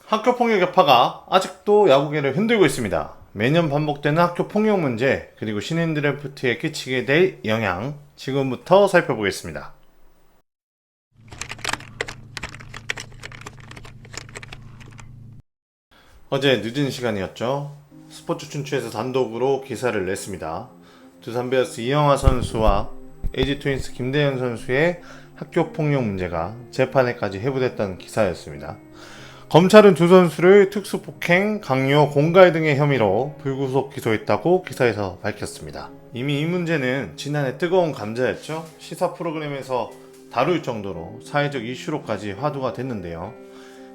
학교폭력 여파가 아직도 야구계를 흔들고 있습니다. 매년 반복되는 학교폭력 문제, 그리고 신인 드래프트에 끼치게 될 영향, 지금부터 살펴보겠습니다. 어제 늦은 시간이었죠. 스포츠 춘추에서 단독으로 기사를 냈습니다. 두산 베어스 이영하 선수와 LG 트윈스 김대현 선수의 학교폭력 문제가 재판에까지 회부됐던 기사였습니다. 검찰은 두 선수를 특수폭행, 강요, 공갈 등의 혐의로 불구속 기소했다고 기사에서 밝혔습니다. 이미 이 문제는 지난해 뜨거운 감자였죠. 시사 프로그램에서 다룰 정도로 사회적 이슈로까지 화두가 됐는데요.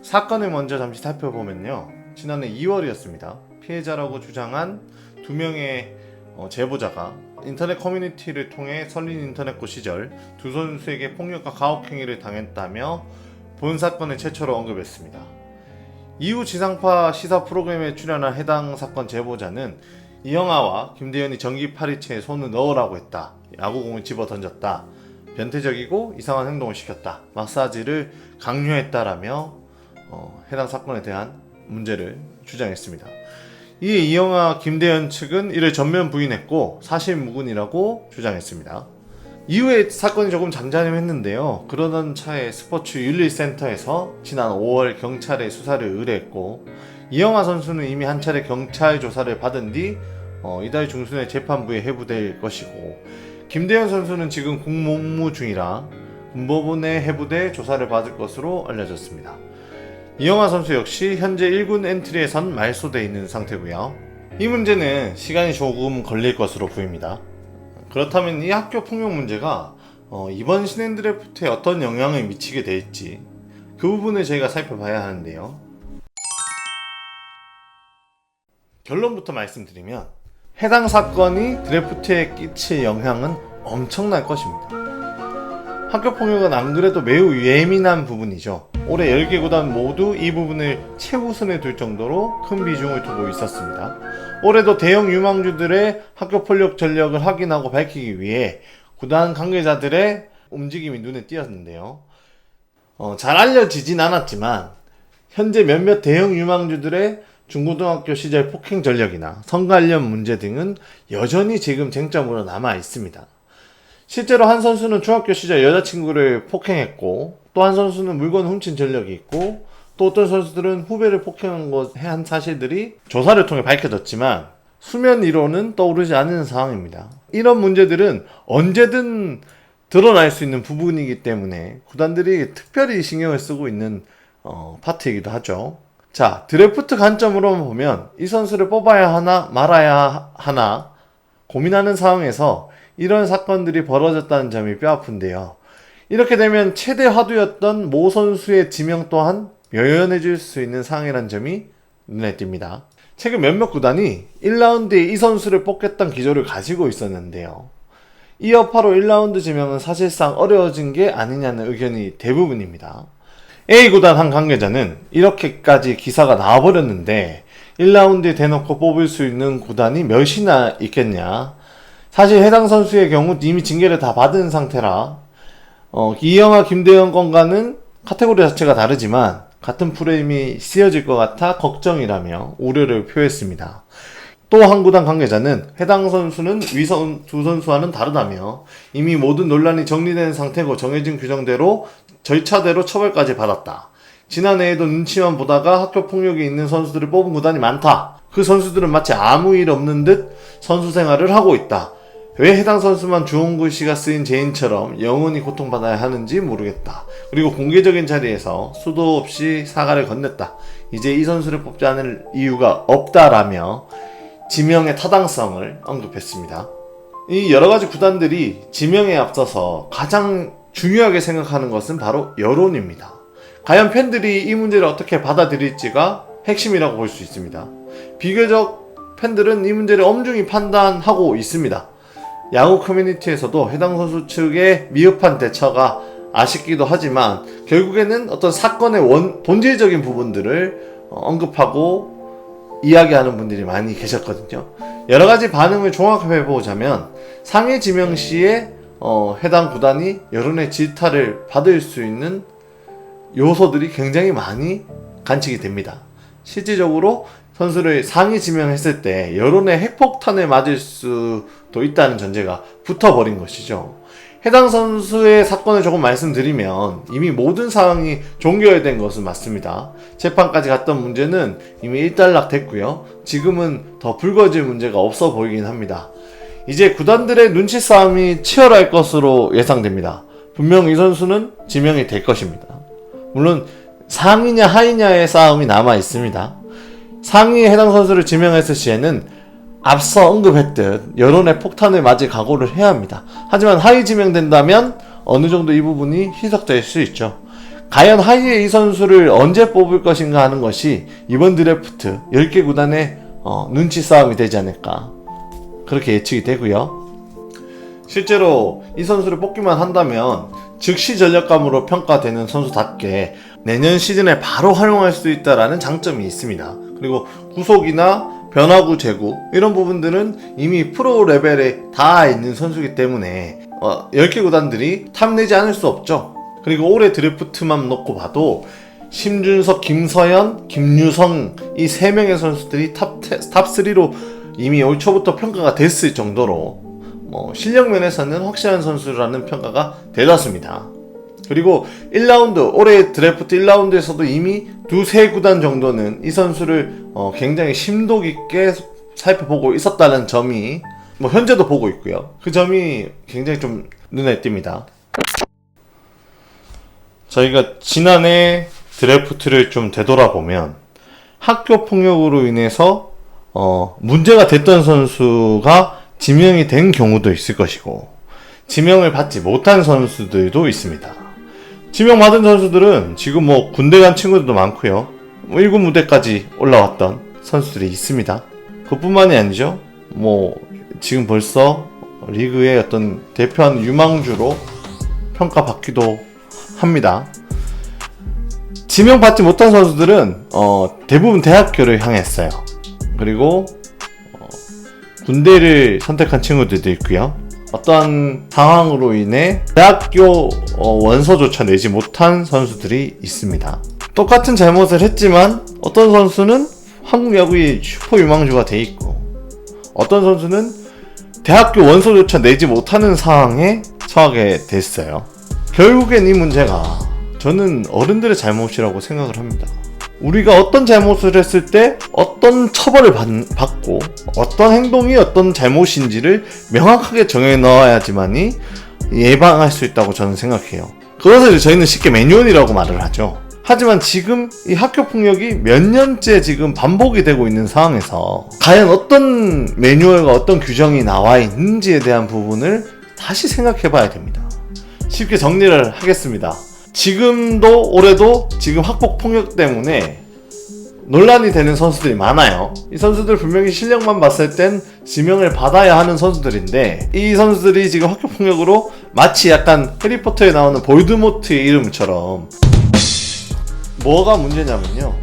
사건을 먼저 잠시 살펴보면요. 지난해 2월이었습니다. 피해자라고 주장한 두 명의 제보자가 인터넷 커뮤니티를 통해 설린 인터넷고 시절 두 선수에게 폭력과 가혹행위를 당했다며 본 사건을 최초로 언급했습니다. 이후 지상파 시사 프로그램에 출연한 해당 사건 제보자는 이영하와 김대현이 전기 파리채에 손을 넣으라고 했다. 야구공을 집어 던졌다. 변태적이고 이상한 행동을 시켰다. 마사지를 강요했다라며 해당 사건에 대한 문제를 주장했습니다. 이에 이영하, 김대현 측은 이를 전면 부인했고 사실무근이라고 주장했습니다. 이후에 사건이 조금 잠잠했는데요. 그러던 차에 스포츠 윤리센터에서 지난 5월 경찰에 수사를 의뢰했고 이영하 선수는 이미 한 차례 경찰 조사를 받은 뒤 이달 중순에 재판부에 회부될 것이고 김대현 선수는 지금 국무무 중이라 군법원에 회부돼 조사를 받을 것으로 알려졌습니다. 이영하 선수 역시 현재 1군 엔트리에선 말소되어 있는 상태고요. 이 문제는 시간이 조금 걸릴 것으로 보입니다. 그렇다면 이 학교 폭력 문제가 이번 신인 드래프트에 어떤 영향을 미치게 될지 그 부분을 저희가 살펴봐야 하는데요. 결론부터 말씀드리면 해당 사건이 드래프트에 끼칠 영향은 엄청날 것입니다. 학교 폭력은 안 그래도 매우 예민한 부분이죠. 올해 10개 구단 모두 이 부분을 최우선에 둘 정도로 큰 비중을 두고 있었습니다. 올해도 대형 유망주들의 학교 폭력 전력을 확인하고 밝히기 위해 구단 관계자들의 움직임이 눈에 띄었는데요. 잘 알려지진 않았지만 현재 몇몇 대형 유망주들의 중고등학교 시절 폭행 전력이나 성관련 문제 등은 여전히 지금 쟁점으로 남아 있습니다. 실제로 한 선수는 중학교 시절 여자친구를 폭행했고 또 한 선수는 물건 훔친 전력이 있고 또 어떤 선수들은 후배를 폭행한 사실들이 조사를 통해 밝혀졌지만 수면 위로는 떠오르지 않는 상황입니다. 이런 문제들은 언제든 드러날 수 있는 부분이기 때문에 구단들이 특별히 신경을 쓰고 있는 파트이기도 하죠. 자, 드래프트 관점으로 보면 이 선수를 뽑아야 하나 말아야 하나 고민하는 상황에서 이런 사건들이 벌어졌다는 점이 뼈아픈데요. 이렇게 되면 최대 화두였던 모 선수의 지명 또한 묘연해질 수 있는 상황이라는 점이 눈에 띕니다. 최근 몇몇 구단이 1라운드에 이 선수를 뽑겠다는 기조를 가지고 있었는데요. 이 여파로 1라운드 지명은 사실상 어려워진 게 아니냐는 의견이 대부분입니다. A구단 한 관계자는 이렇게까지 기사가 나와버렸는데 1라운드에 대놓고 뽑을 수 있는 구단이 몇이나 있겠냐. 사실 해당 선수의 경우 이미 징계를 다 받은 상태라 이영하, 김대현 건과는 카테고리 자체가 다르지만 같은 프레임이 씌어질 것 같아 걱정이라며 우려를 표했습니다. 또 한 구단 관계자는 해당 선수는 위선 두 선수와는 다르다며 이미 모든 논란이 정리된 상태고 정해진 규정대로 절차대로 처벌까지 받았다. 지난해에도 눈치만 보다가 학교 폭력이 있는 선수들을 뽑은 구단이 많다. 그 선수들은 마치 아무 일 없는 듯 선수 생활을 하고 있다. 왜 해당 선수만 좋은 글씨가 쓰인 죄인처럼 영원히 고통받아야 하는지 모르겠다. 그리고 공개적인 자리에서 수도 없이 사과를 건넸다. 이제 이 선수를 뽑지 않을 이유가 없다라며 지명의 타당성을 언급했습니다. 이 여러가지 구단들이 지명에 앞서서 가장 중요하게 생각하는 것은 바로 여론입니다. 과연 팬들이 이 문제를 어떻게 받아들일지가 핵심이라고 볼 수 있습니다. 비교적 팬들은 이 문제를 엄중히 판단하고 있습니다. 야구 커뮤니티에서도 해당 선수 측의 미흡한 대처가 아쉽기도 하지만 결국에는 어떤 사건의 본질적인 부분들을 언급하고 이야기하는 분들이 많이 계셨거든요. 여러가지 반응을 종합해보자면 상해 지명 시에 해당 구단이 여론의 질타를 받을 수 있는 요소들이 굉장히 많이 간직이 됩니다. 실질적으로 선수를 상위 지명했을 때 여론의 핵폭탄을 맞을 수도 있다는 전제가 붙어버린 것이죠. 해당 선수의 사건을 조금 말씀드리면 이미 모든 사항이 종결된 것은 맞습니다. 재판까지 갔던 문제는 이미 일단락됐고요. 지금은 더 불거질 문제가 없어 보이긴 합니다. 이제 구단들의 눈치 싸움이 치열할 것으로 예상됩니다. 분명 이 선수는 지명이 될 것입니다. 물론 상위냐 하위냐의 싸움이 남아 있습니다. 상위에 해당 선수를 지명했을 시에는 앞서 언급했듯 여론의 폭탄을 맞을 각오를 해야 합니다. 하지만 하위 지명된다면 어느 정도 이 부분이 희석될 수 있죠. 과연 하위에 이 선수를 언제 뽑을 것인가 하는 것이 이번 드래프트 10개 구단의 눈치 싸움이 되지 않을까, 그렇게 예측이 되고요. 실제로 이 선수를 뽑기만 한다면 즉시 전력감으로 평가되는 선수답게 내년 시즌에 바로 활용할 수 있다는 장점이 있습니다. 그리고 구속이나 변화구 제구 이런 부분들은 이미 프로 레벨에 다 있는 선수이기 때문에 10개 구단들이 탐내지 않을 수 없죠. 그리고 올해 드래프트만 놓고 봐도 심준석, 김서현, 김유성 이 3명의 선수들이 탑3로 이미 올 초부터 평가가 됐을 정도로 실력 면에서는 확실한 선수라는 평가가 되었습니다. 그리고 1라운드, 올해 드래프트 1라운드에서도 이미 두세 구단 정도는 이 선수를 굉장히 심도 깊게 살펴보고 있었다는 점이 현재도 보고 있고요. 그 점이 굉장히 좀 눈에 띕니다. 저희가 지난해 드래프트를 좀 되돌아보면 학교 폭력으로 인해서 문제가 됐던 선수가 지명이 된 경우도 있을 것이고 지명을 받지 못한 선수들도 있습니다. 지명받은 선수들은 지금 군대 간 친구들도 많고요. 1군 무대까지 올라왔던 선수들이 있습니다. 그뿐만이 아니죠. 지금 벌써 리그의 어떤 대표하는 유망주로 평가받기도 합니다. 지명받지 못한 선수들은 대부분 대학교를 향했어요. 그리고 군대를 선택한 친구들도 있고요. 어떠한 상황으로 인해 대학교 원서조차 내지 못한 선수들이 있습니다. 똑같은 잘못을 했지만 어떤 선수는 한국 야구의 슈퍼 유망주가 돼 있고 어떤 선수는 대학교 원서조차 내지 못하는 상황에 처하게 됐어요. 결국엔 이 문제가 저는 어른들의 잘못이라고 생각을 합니다. 우리가 어떤 잘못을 했을 때 어떤 처벌을 받고 어떤 행동이 어떤 잘못인지를 명확하게 정해 넣어야지만이 예방할 수 있다고 저는 생각해요. 그래서 저희는 쉽게 매뉴얼이라고 말을 하죠. 하지만 지금 이 학교 폭력이 몇 년째 지금 반복이 되고 있는 상황에서 과연 어떤 매뉴얼과 어떤 규정이 나와 있는지에 대한 부분을 다시 생각해 봐야 됩니다. 쉽게 정리를 하겠습니다. 지금도 올해도 지금 학폭 폭력 때문에 논란이 되는 선수들이 많아요. 이 선수들 분명히 실력만 봤을 땐 지명을 받아야 하는 선수들인데 이 선수들이 지금 학교 폭력으로 마치 약간 해리포터에 나오는 볼드모트의 이름처럼 뭐가 문제냐면요,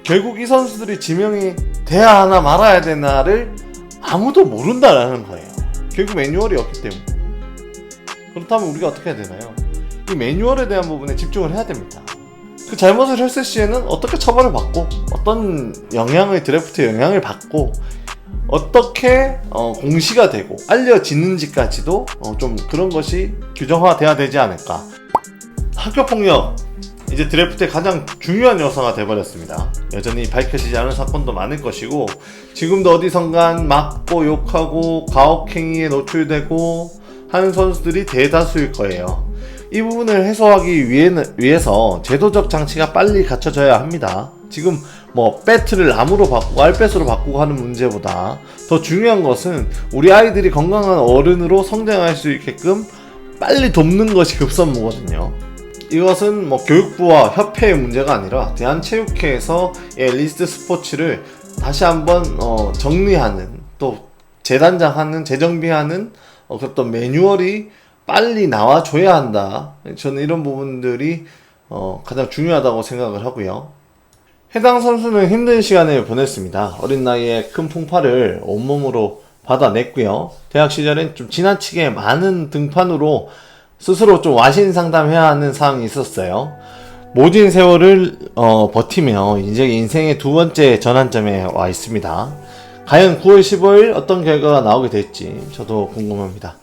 결국 이 선수들이 지명이 돼야 하나 말아야 되나를 아무도 모른다라는 거예요. 결국 매뉴얼이 없기 때문에. 그렇다면 우리가 어떻게 해야 되나요? 이 매뉴얼에 대한 부분에 집중을 해야 됩니다. 그 잘못을 했을 시에는 어떻게 처벌을 받고 어떤 드래프트의 영향을 받고 어떻게 공시가 되고 알려지는지까지도 좀 그런 것이 규정화돼야 되지 않을까. 학교폭력 이제 드래프트의 가장 중요한 요소가 돼버렸습니다. 여전히 밝혀지지 않은 사건도 많을 것이고 지금도 어디선간 맞고 욕하고 가혹행위에 노출되고 하는 선수들이 대다수일 거예요. 이 부분을 해소하기 위해서 제도적 장치가 빨리 갖춰져야 합니다. 지금 배트를 나무로 바꾸고 알배스로 바꾸고 하는 문제보다 더 중요한 것은 우리 아이들이 건강한 어른으로 성장할 수 있게끔 빨리 돕는 것이 급선무거든요. 이것은 교육부와 협회의 문제가 아니라 대한체육회에서 엘리트 스포츠를 다시 한번 정리하는, 또 재단장하는, 재정비하는 어떤 매뉴얼이 빨리 나와줘야 한다. 저는 이런 부분들이 가장 중요하다고 생각을 하고요. 해당 선수는 힘든 시간을 보냈습니다. 어린 나이에 큰 풍파를 온몸으로 받아냈고요. 대학 시절엔 좀 지나치게 많은 등판으로 스스로 좀 와신 상담해야 하는 상황이 있었어요. 모진 세월을 버티며 이제 인생의 두 번째 전환점에 와 있습니다. 과연 9월 15일 어떤 결과가 나오게 될지 저도 궁금합니다.